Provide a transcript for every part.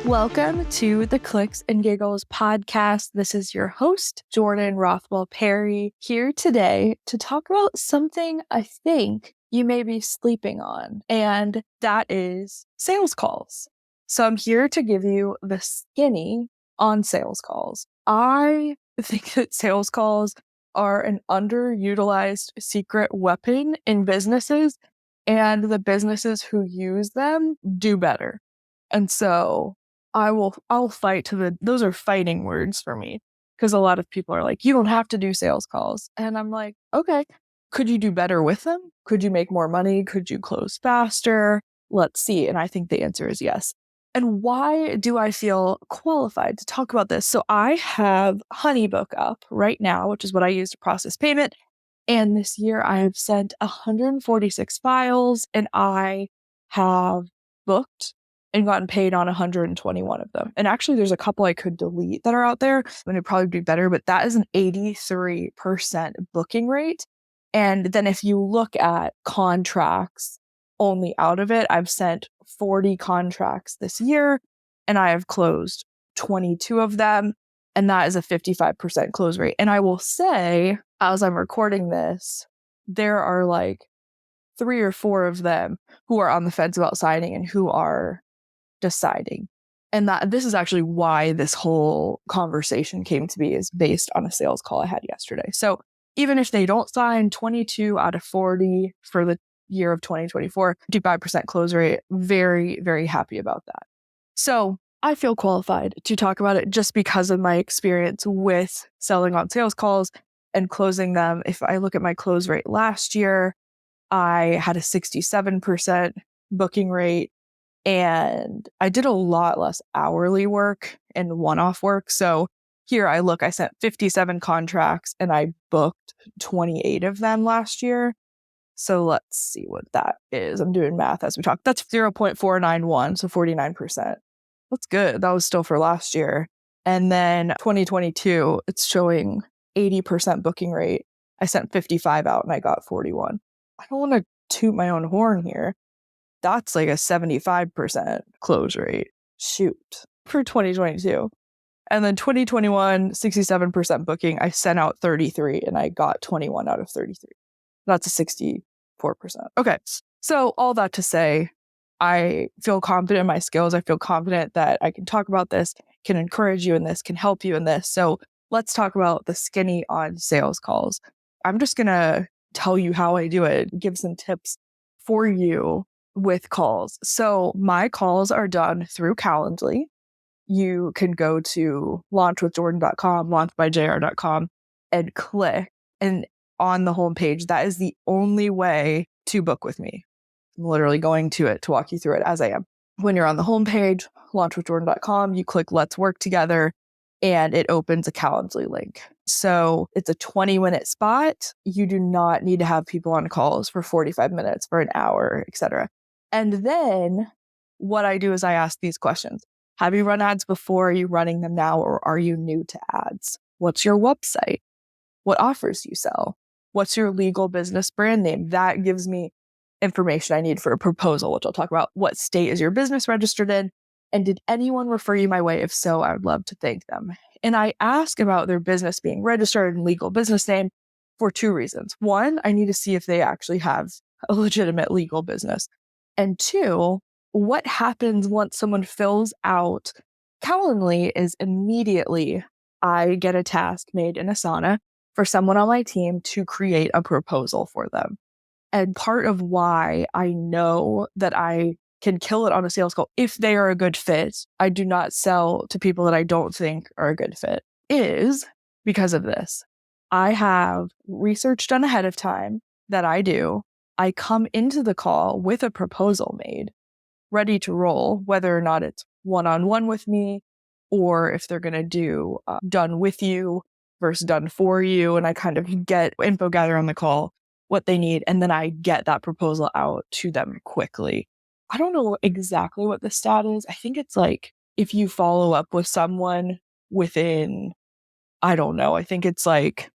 Welcome to the Clicks and Giggles podcast. This is your host, Jordan Rothwell Perry, here today to talk about something I think you may be sleeping on, and that is sales calls. So I'm here to give you the skinny on sales calls. I think that sales calls are an underutilized secret weapon in businesses, and the businesses who use them do better. And so I'll fight those are fighting words for me, because a lot of people are like, you don't have to do sales calls. And I'm like, okay, could you do better with them? Could you make more money? Could you close faster? Let's see. And I think the answer is yes. And why do I feel qualified to talk about this? So I have HoneyBook up right now, which is what I use to process payment. And this year I have sent 146 files, and I have booked and gotten paid on 121 of them. And actually, there's a couple I could delete that are out there, and it'd probably be better, but that is an 83% booking rate. And then if you look at contracts only out of it, I've sent 40 contracts this year, and I have closed 22 of them. And that is a 55% close rate. And I will say, as I'm recording this, there are like 3 or 4 of them who are on the fence about signing and who are deciding. And that this is actually why this whole conversation came to be, is based on a sales call I had yesterday. So even if they don't sign, 22 out of 40 for the year of 2024, 55% close rate, very, very happy about that. So I feel qualified to talk about it just because of my experience with selling on sales calls and closing them. If I look at my close rate last year, I had a 67% booking rate, and I did a lot less hourly work and one-off work. So here I sent 57 contracts and I booked 28 of them last year. So let's see what that is. I'm doing math as we talk. That's 0.491, so 49%. That's good. That was still for last year. And then 2022, it's showing 80% booking rate. I sent 55 out and I got 41. I don't want to toot my own horn here. That's like a 75% close rate. Shoot. For 2022. And then 2021, 67% booking. I sent out 33 and I got 21 out of 33. That's a 64%. Okay. So all that to say, I feel confident in my skills. I feel confident that I can talk about this, can encourage you in this, can help you in this. So let's talk about the skinny on sales calls. I'm just going to tell you how I do it, give some tips for you with calls. So my calls are done through Calendly. You can go to launchwithjordan.com, launchbyjr.com, and click. And on the homepage, that is the only way to book with me. I'm literally going to it to walk you through it as I am. When you're on the homepage, launchwithjordan.com, you click Let's Work Together, and it opens a Calendly link. So it's a 20-minute spot. You do not need to have people on calls for 45 minutes, for an hour, etc. And then what I do is I ask these questions. Have you run ads before? Are you running them now? Or are you new to ads? What's your website? What offers do you sell? What's your legal business brand name? That gives me information I need for a proposal, which I'll talk about. What state is your business registered in? And did anyone refer you my way? If so, I would love to thank them. And I ask about their business being registered and legal business name for 2 reasons. 1, I need to see if they actually have a legitimate legal business. And 2, what happens once someone fills out Calendly is immediately I get a task made in Asana for someone on my team to create a proposal for them. And part of why I know that I can kill it on a sales call if they are a good fit, I do not sell to people that I don't think are a good fit, is because of this. I have research done ahead of time that I do. I come into the call with a proposal made, ready to roll, whether or not it's one-on-one with me, or if they're going to do done with you versus done for you. And I kind of get info gather on the call, what they need, and then I get that proposal out to them quickly. I don't know exactly what the stat is. I think it's like if you follow up with someone within, I don't know, I think it's like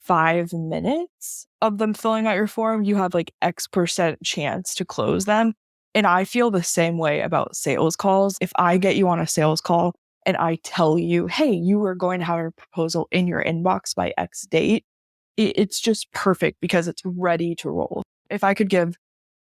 5 minutes of them filling out your form, you have like X% chance to close them. And I feel the same way about sales calls. If I get you on a sales call and I tell you, hey, you are going to have a proposal in your inbox by X date, it's just perfect because it's ready to roll. If I could give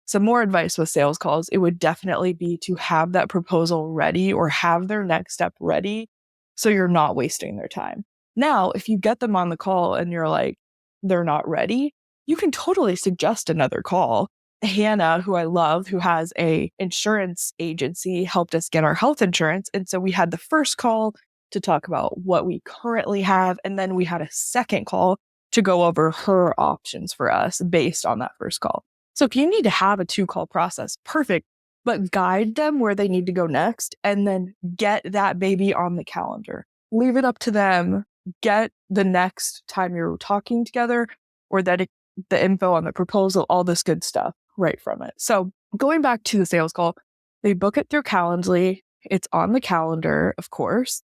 some more advice with sales calls, it would definitely be to have that proposal ready or have their next step ready so you're not wasting their time. Now, if you get them on the call and you're like, they're not ready, you can totally suggest another call. Hannah, who I love, who has a insurance agency, helped us get our health insurance. And so we had the first call to talk about what we currently have. And then we had a second call to go over her options for us based on that first call. So if you need to have a 2-call process, perfect, but guide them where they need to go next and then get that baby on the calendar. Leave it up to them. Get the next time you're talking together or that the info on the proposal, all this good stuff right from it. So going back to the sales call, they book it through Calendly. It's on the calendar, of course.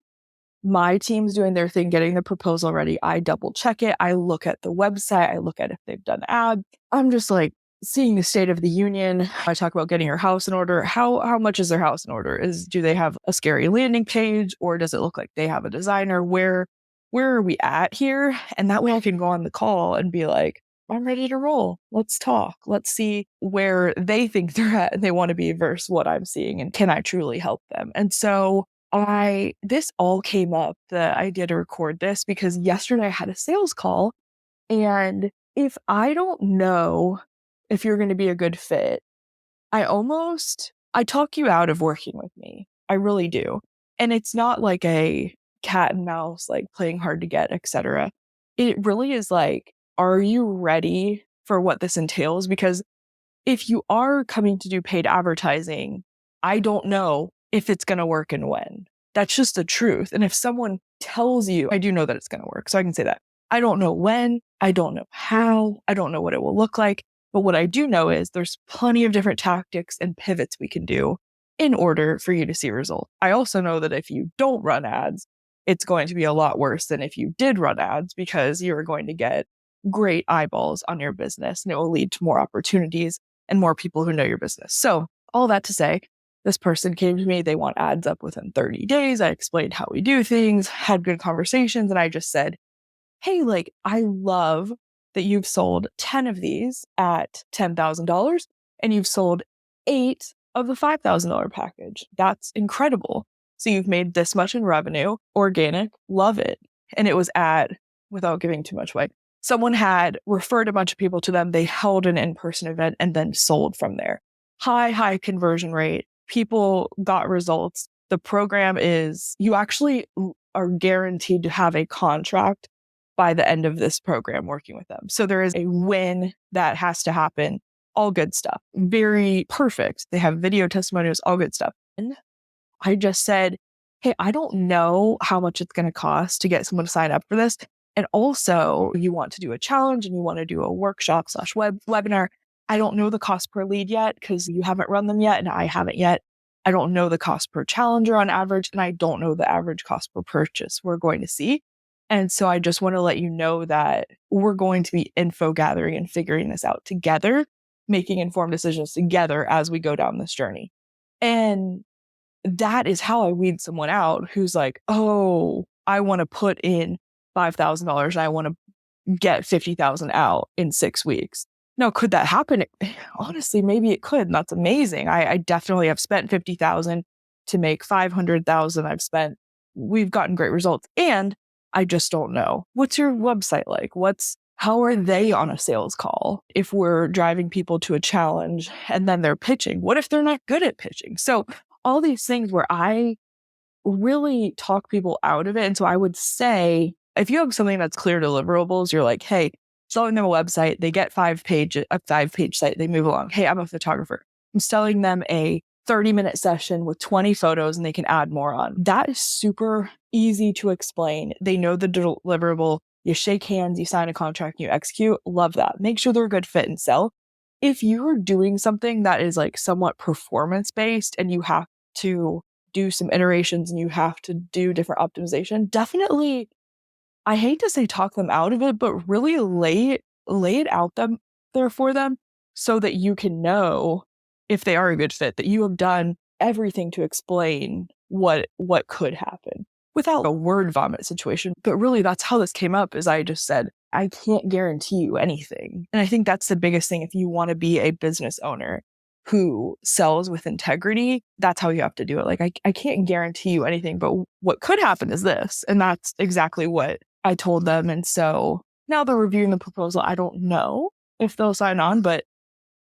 My team's doing their thing, getting the proposal ready. I double check it. I look at the website. I look at if they've done ads. I'm just like seeing the state of the union. I talk about getting your house in order. How much is their house in order? Do they have a scary landing page or does it look like they have a designer? Where are we at here? And that way I can go on the call and be like, I'm ready to roll. Let's talk. Let's see where they think they're at and they want to be versus what I'm seeing. And can I truly help them? And so this all came up, the idea to record this, because yesterday I had a sales call. And if I don't know if you're going to be a good fit, I talk you out of working with me. I really do. And it's not like a cat and mouse, like playing hard to get, etc. It really is like, are you ready for what this entails? Because if you are coming to do paid advertising, I don't know if it's going to work and when. That's just the truth. And if someone tells you, I do know that it's going to work. So I can say that. I don't know when, I don't know how, I don't know what it will look like. But what I do know is there's plenty of different tactics and pivots we can do in order for you to see results. I also know that if you don't run ads, it's going to be a lot worse than if you did run ads because you're going to get great eyeballs on your business and it will lead to more opportunities and more people who know your business. So all that to say, this person came to me, they want ads up within 30 days. I explained how we do things, had good conversations, and I just said, hey, like, I love that you've sold 10 of these at $10,000 and you've sold 8 of the $5,000 package. That's incredible. So you've made this much in revenue, organic, love it. And it was without giving too much away, someone had referred a bunch of people to them. They held an in-person event and then sold from there. High conversion rate. People got results. The program is, you actually are guaranteed to have a contract by the end of this program working with them. So there is a win that has to happen. All good stuff. Very perfect. They have video testimonials, all good stuff. And I just said, hey, I don't know how much it's going to cost to get someone to sign up for this. And also you want to do a challenge and you want to do a workshop / webinar. I don't know the cost per lead yet because you haven't run them yet and I haven't yet. I don't know the cost per challenger on average, and I don't know the average cost per purchase. We're going to see. And so I just want to let you know that we're going to be info gathering and figuring this out together, making informed decisions together as we go down this journey. And that is how I weed someone out who's like, oh, I want to put in $5,000 and I want to get 50,000 out in 6 weeks. Now, could that happen? Honestly, maybe it could. And that's amazing. I definitely have spent 50,000 to make 500,000. We've gotten great results. And I just don't know. What's your website like? How are they on a sales call? If we're driving people to a challenge and then they're pitching, what if they're not good at pitching? So all these things where I really talk people out of it. And so I would say, if you have something that's clear deliverables, you're like, hey, selling them a website, they get a 5-page site, they move along. Hey, I'm a photographer. I'm selling them a 30-minute session with 20 photos and they can add more on. That is super easy to explain. They know the deliverable. You shake hands, you sign a contract, you execute. Love that. Make sure they're a good fit and sell. If you're doing something that is like somewhat performance-based and you have to do some iterations and you have to do different optimization, definitely, I hate to say talk them out of it, but really lay it out there for them so that you can know if they are a good fit, that you have done everything to explain what could happen without a word vomit situation. But really, that's how this came up, is I just said, I can't guarantee you anything. And I think that's the biggest thing. If you want to be a business owner who sells with integrity, that's how you have to do it. Like, I can't guarantee you anything, but what could happen is this. And that's exactly what I told them. And so now they're reviewing the proposal. I don't know if they'll sign on, but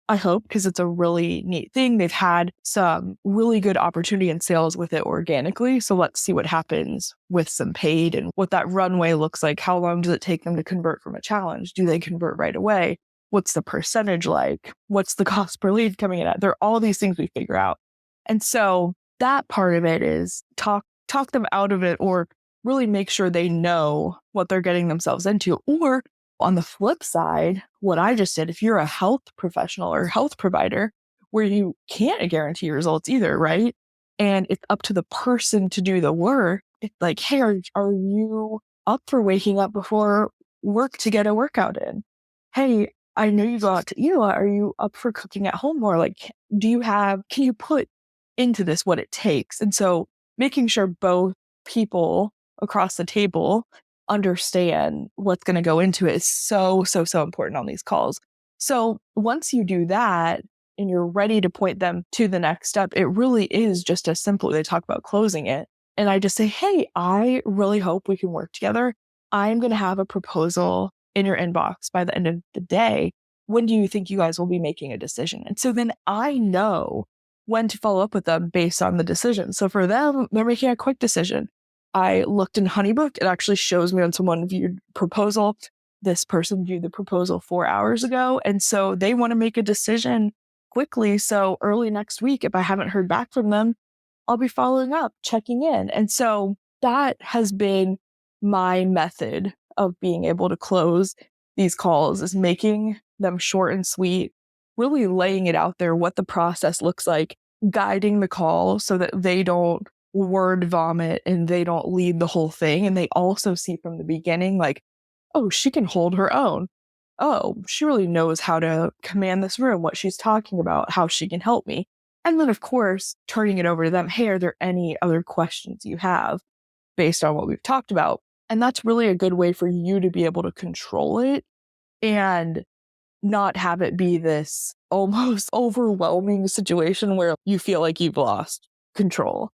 I hope, because it's a really neat thing. They've had some really good opportunity in sales with it organically. So let's see what happens with some paid and what that runway looks like. How long does it take them to convert from a challenge? Do they convert right away? What's the percentage like? What's the cost per lead coming in at? There are all these things we figure out. And so that part of it is talk them out of it, or really make sure they know what they're getting themselves into. Or on the flip side, what I just did, if you're a health professional or health provider where you can't guarantee results either, right? And it's up to the person to do the work. It's like, hey, are you up for waking up before work to get a workout in? Hey, I know you go out to eat a lot. Are you up for cooking at home more? Like, can you put into this what it takes? And so making sure both people across the table understand what's going to go into it is so important on these calls. So once you do that and you're ready to point them to the next step, it really is just as simple. They talk about closing it. And I just say, hey, I really hope we can work together. I'm going to have a proposal in your inbox by the end of the day. When do you think you guys will be making a decision? And so then I know when to follow up with them based on the decision. So for them, they're making a quick decision. I looked in Honeybook. It actually shows me when someone viewed proposal. This person viewed the proposal 4 hours ago. And so they want to make a decision quickly. So early next week, if I haven't heard back from them, I'll be following up, checking in. And so that has been my method of being able to close these calls, is making them short and sweet, really laying it out there, what the process looks like, guiding the call so that they don't word vomit and they don't lead the whole thing. And they also see from the beginning, like, oh, she can hold her own. Oh, she really knows how to command this room, what she's talking about, how she can help me. And then, of course, turning it over to them. Hey, are there any other questions you have based on what we've talked about? And that's really a good way for you to be able to control it and not have it be this almost overwhelming situation where you feel like you've lost control.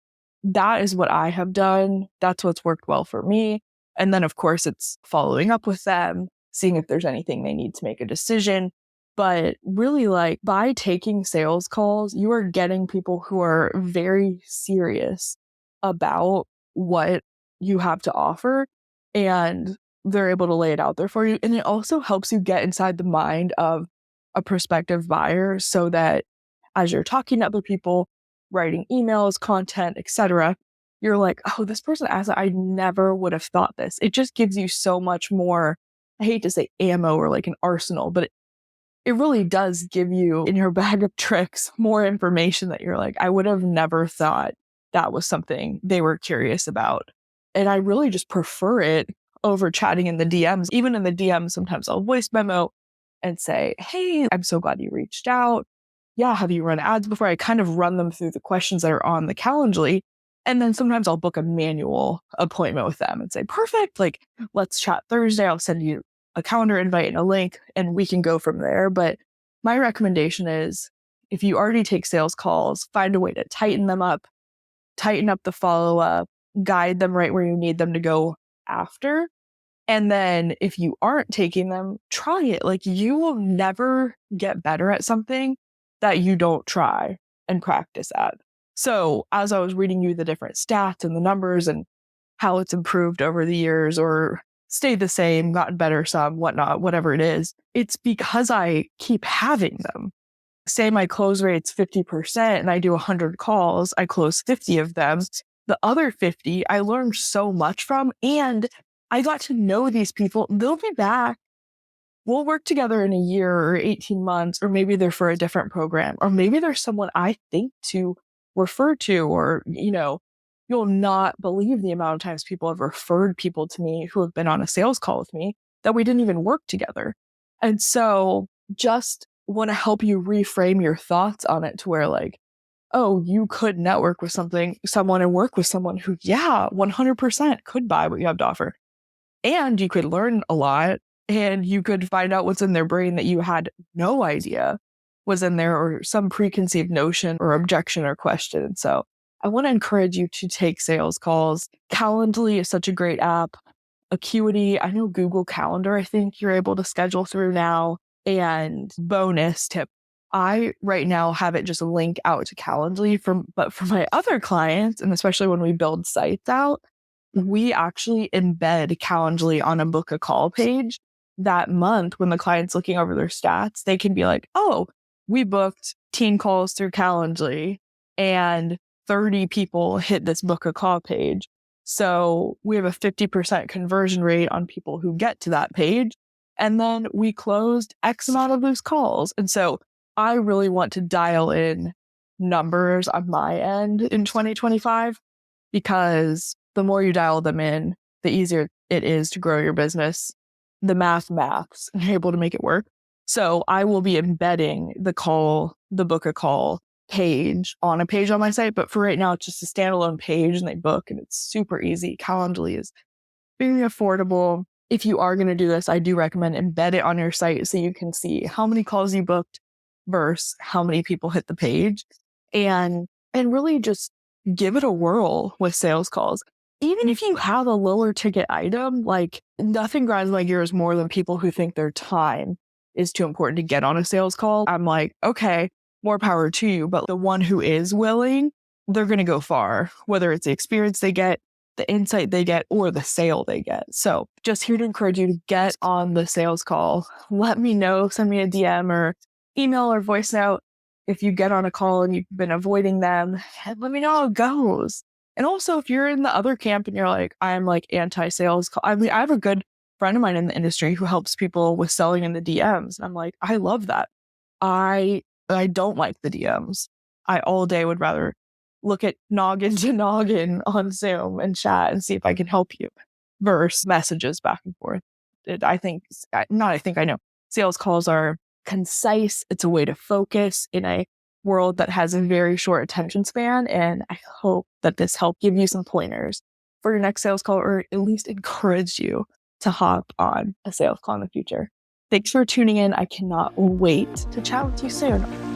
That is what I have done. That's what's worked well for me. And then, of course, it's following up with them, seeing if there's anything they need to make a decision. But really, like, by taking sales calls, you are getting people who are very serious about what you have to offer, and they're able to lay it out there for you. And it also helps you get inside the mind of a prospective buyer, so that as you're talking to other people, writing emails, content, etc., you're like, oh, this person asked that. I never would have thought this. It just gives you so much more, I hate to say ammo or like an arsenal, but it really does give you in your bag of tricks more information that you're like, I would have never thought that was something they were curious about. And I really just prefer it over chatting in the DMs. Even in the DMs, sometimes I'll voice memo and say, hey, I'm so glad you reached out. Yeah, have you run ads before? I kind of run them through the questions that are on the Calendly. And then sometimes I'll book a manual appointment with them and say, perfect, like, let's chat Thursday. I'll send you a calendar invite and a link, and we can go from there. But my recommendation is, if you already take sales calls, find a way to tighten them up, tighten up the follow-up, guide them right where you need them to go after. And then if you aren't taking them, try it. Like, you will never get better at something that you don't try and practice at. So as I was reading you the different stats and the numbers and how it's improved over the years or stayed the same, gotten better some, whatnot, whatever it is, it's because I keep having them. Say my close rate's 50% and I do 100 calls, I close 50 of them. The other 50 I learned so much from, and I got to know these people. They'll be back. We'll work together in a year or 18 months, or maybe they're for a different program, or maybe there's someone I think to refer to, or, you'll not believe the amount of times people have referred people to me who have been on a sales call with me that we didn't even work together. And so just want to help you reframe your thoughts on it to where like, oh, you could network with someone and work with someone who, yeah, 100% could buy what you have to offer. And you could learn a lot and you could find out what's in their brain that you had no idea was in there, or some preconceived notion or objection or question. So I want to encourage you to take sales calls. Calendly is such a great app. Acuity, I know Google Calendar, I think you're able to schedule through now. And bonus tip, I right now have it just link out to Calendly but for my other clients, and especially when we build sites out, we actually embed Calendly on a book a call page. That month when the client's looking over their stats, they can be like, oh, we booked teen calls through Calendly and 30 people hit this book a call page. So we have a 50% conversion rate on people who get to that page. And then we closed X amount of those calls. And so I really want to dial in numbers on my end in 2025, because the more you dial them in, the easier it is to grow your business. The maths, and you're able to make it work. So I will be embedding the book a call page on a page on my site. But for right now, it's just a standalone page and they book and it's super easy. Calendly is very affordable. If you are going to do this, I do recommend embed it on your site so you can see how many calls you booked versus how many people hit the page, and really just give it a whirl with sales calls. Even if you have a lower ticket item, like nothing grinds my gears more than people who think their time is too important to get on a sales call. I'm like, okay, more power to you. But the one who is willing, they're going to go far, whether it's the experience they get, the insight they get, or the sale they get. So just here to encourage you to get on the sales call. Let me know, send me a DM or email or voice note if you get on a call and you've been avoiding them, and let me know how it goes. And also, if you're in the other camp and you're like, I'm like anti-sales call. I mean, I have a good friend of mine in the industry who helps people with selling in the DMs. And I'm like, I love that. I don't like the DMs. I all day would rather look at noggin to noggin on Zoom and chat and see if I can help you versus messages back and forth. I know sales calls are concise. It's a way to focus in a world that has a very short attention span. And I hope that this helped give you some pointers for your next sales call, or at least encourage you to hop on a sales call in the future. Thanks for tuning in. I cannot wait to chat with you soon.